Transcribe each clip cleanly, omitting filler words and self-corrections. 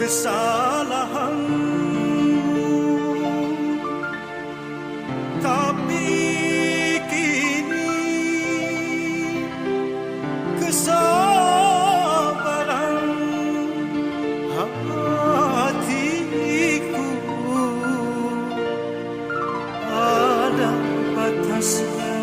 kesalahanmu, tapi kini kesabaran hatiku ada batasnya.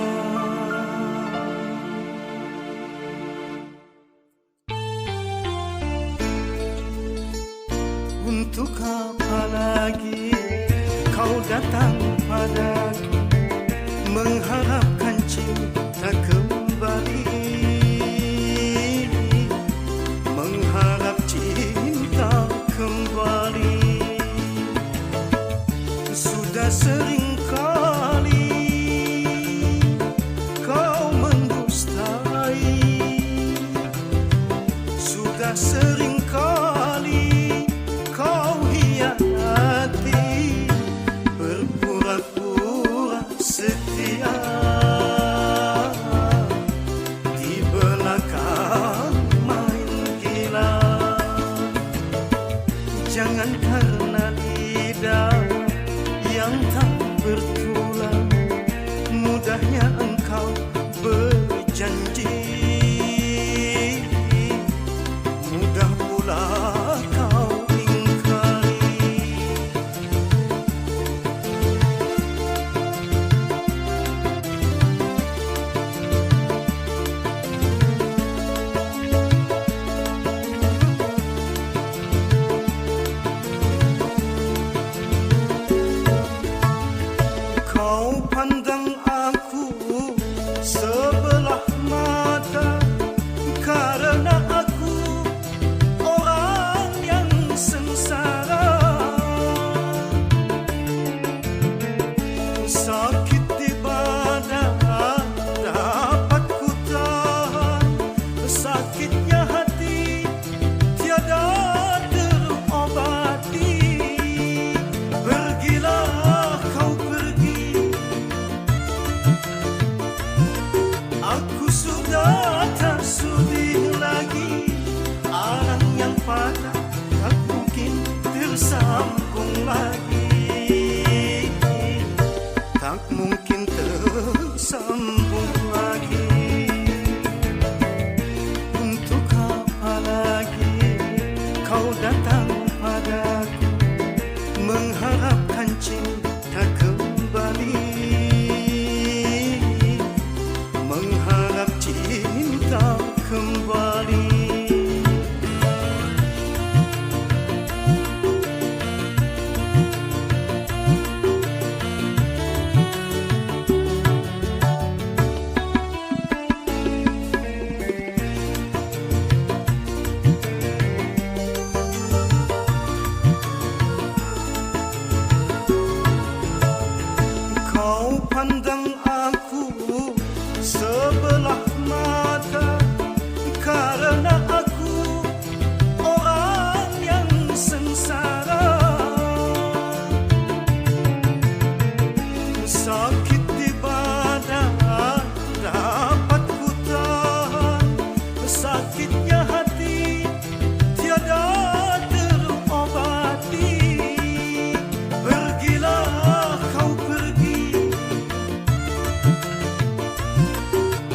Untuk apa lagi kau datang padaku, mengharapkan cinta kembali, mengharap cinta kembali. Sudah sering kali kau mendustai, sudah sering kali kau hianati, berpura-pura setia di belakang main gila. Jangan karena lidah yang tak bertulang mudahnya engkau berjanji, mudah pula kau pandang aku sebelah mata karena aku orang yang sengsara. Sakit di badan dapat ku tahan, sakitnya hati tiada terobati. Pergilah kau pergi, aku sudah tak sudi lagi. Arang yang patah tak mungkin tersambung lagi, tak mungkin tersambung lagi. Untuk apa lagi kau datang padaku, mengharapkan cinta kembali, mengharap cinta kembali. Kau pandang aku sebelah mata karena aku orang yang sengsara. Sakit di badan dapat ku tahan, sakitnya hati tiada terobati. Pergilah kau pergi,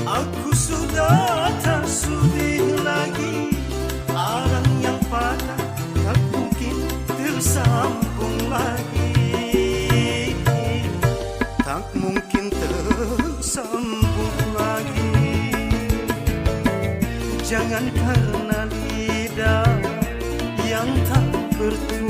aku sudah tak sudi lagi. Arang yang patah tak mungkin tersambung lagi, tak mungkin tersambung lagi. Jangan karena lidah yang tak bertulang